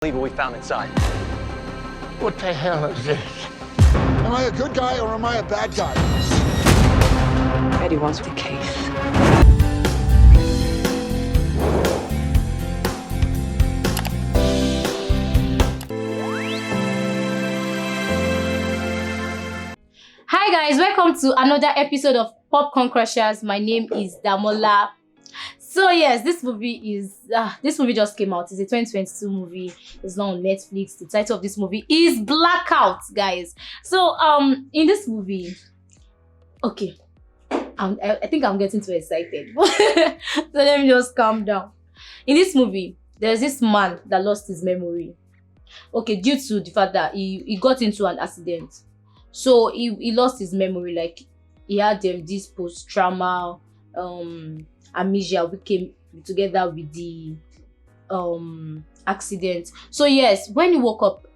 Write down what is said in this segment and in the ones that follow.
Believe what we found inside. What the hell is this? Am I a good guy or am I a bad guy? Eddie wants the case. Hi guys, welcome to another episode of Popcorn Crushers. My name is Damola. So yes, this movie just came out. It's a 2022 movie. It's not on Netflix. The title of this movie is Blackout, guys. So in this movie, okay, I think I'm getting too excited. So let me just calm down. In this movie, there's this man that lost his memory. Okay, due to the fact that he got into an accident. So he lost his memory. Like he had this post-trauma amnesia, which came together with the accident. So yes, when he woke up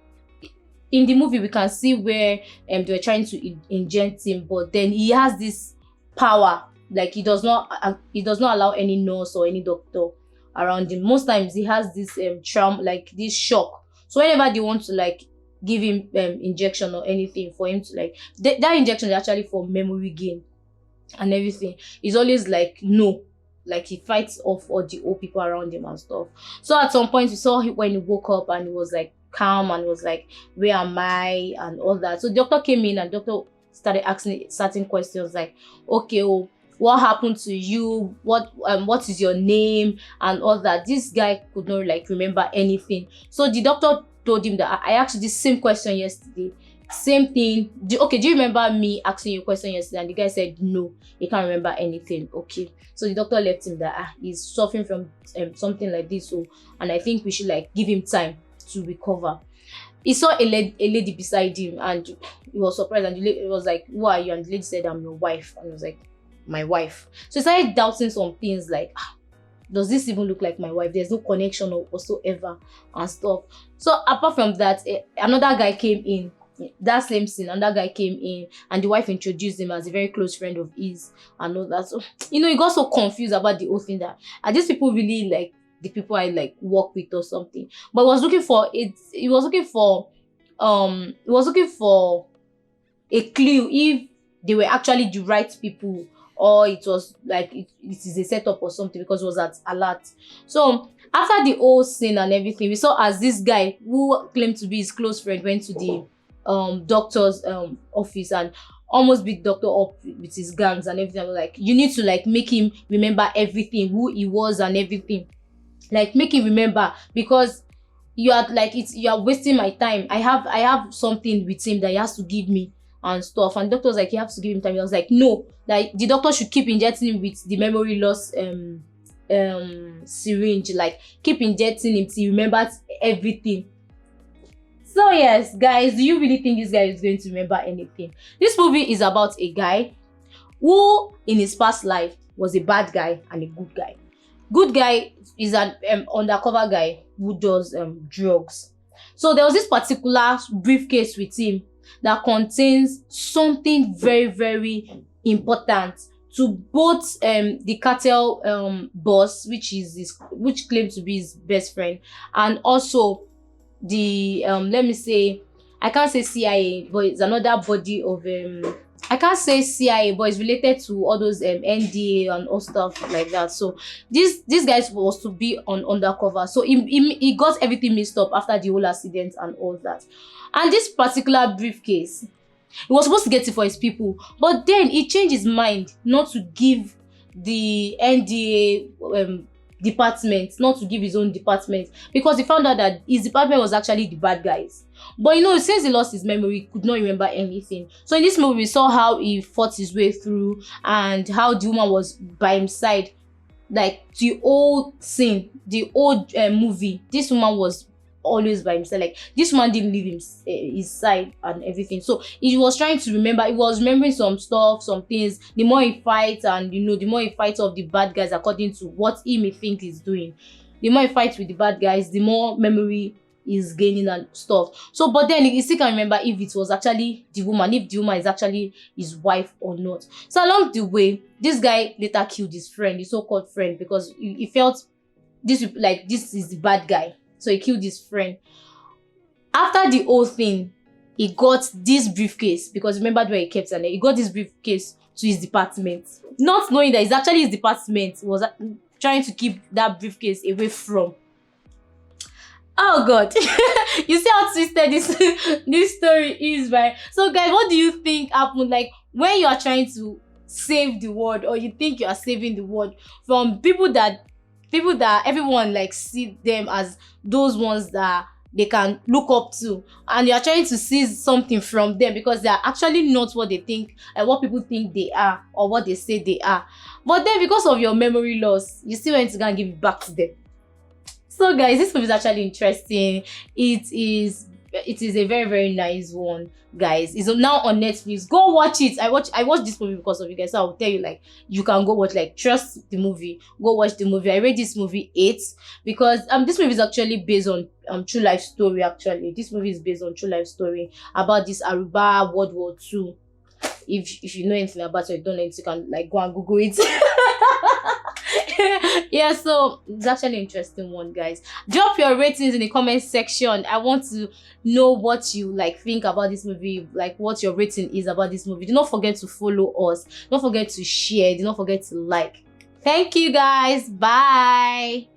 in the movie, we can see where they were trying to inject him, but then he has this power. Like he does not allow any nurse or any doctor around him. Most times he has this trauma, like this shock. So whenever they want to like give him injection or anything for him to like that injection is actually for memory gain and everything, he's always like no, like he fights off all the old people around him and stuff. So at some point we saw him when he woke up and he was like calm and was like, where am I and all that. So the doctor came in and the doctor started asking certain questions like, okay, oh, what happened to you, what is your name and all that. This guy could not like remember anything. So the doctor told him that I asked you the same question yesterday, same thing. Do you remember me asking you a question yesterday? And the guy said no, he can't remember anything. Okay, so the doctor left him that he's suffering from something like this, so and I think we should like give him time to recover. He saw a lady beside him and he was surprised, and the lady was like, who are you? And the lady said, I'm your wife. And he was like, my wife. So he started doubting some things like, does this even look like my wife? There's no connection or whatsoever and stuff. So apart from that, another guy came in. That same scene, another guy came in and the wife introduced him as a very close friend of his and all that. So he got so confused about the whole thing that are these people really like the people I like work with or something. But he was looking for a clue if they were actually the right people, or it was like it is a setup or something, because it was at alert. So after the whole scene and everything, we saw as this guy who claimed to be his close friend went to the doctor's office and almost beat doctor up with his gangs and everything. I was like, you need to like make him remember everything, who he was and everything. Like make him remember, because you are wasting my time. I have something with him that he has to give me and stuff. And doctor was like, you have to give him time. I was like, no, that the doctor should keep injecting him with the memory loss syringe, like keep injecting him till he remembers everything. So yes, guys, do you really think this guy is going to remember anything? This movie is about a guy who in his past life was a bad guy and a good guy. Good guy is an undercover guy who does drugs. So there was this particular briefcase with him that contains something very, very important to both the cartel boss, which claims to be his best friend, and also the let me say, I can't say CIA, but it's another body of I can't say CIA, but it's related to all those NDA and all stuff like that. So this guy was to be on undercover. So he got everything mixed up after the whole accident and all that. And this particular briefcase, he was supposed to get it for his people, but then he changed his mind not to give the NDA department, not to give his own department, because he found out that his department was actually the bad guys. But since he lost his memory, he could not remember anything. So in this movie, we saw how he fought his way through and how the woman was by his side. Like the old scene, the old movie, this woman was always by himself. Like this man didn't leave his side and everything. So he was trying to remember. He was remembering some stuff, some things. The more he fights, and the more he fights off the bad guys according to what he may think he's doing, the more he fights with the bad guys, the more memory is gaining and stuff. So but then he still can remember if it was actually the woman, if the woman is actually his wife or not. So along the way, this guy later killed his friend, his so-called friend, because he felt this is the bad guy. so he killed his friend. After the whole thing, he got this briefcase, because remember where he kept it, he got this briefcase to his department, not knowing that it's actually his department. He was trying to keep that briefcase away from. Oh God. You see how twisted this story is, right? So guys, what do you think happened? Like, when you are trying to save the world, or you think you are saving the world from people that everyone like see them as those ones that they can look up to, and you are trying to seize something from them because they are actually not what they think and what people think they are, or what they say they are. But then because of your memory loss, you still went to go and give it back to them. So guys, this movie is actually interesting. It is a very, very nice one, guys. It's now on Netflix. Go watch it. I watched this movie because of you guys, so I'll tell you, like, you can go watch, like, trust the movie. Go watch the movie. I rate this movie 8 because this movie is actually based on true life story. Actually, this movie is based on true life story about this Aruba World War II. If you know anything about it, you don't know anything, you can like go and Google it. Yeah, so it's actually an interesting one, guys. Drop your ratings in the comment section. I want to know what you like think about this movie, like what your rating is about this movie. Do not forget to follow us. Don't forget to share. Do not forget to like. Thank you, guys. Bye.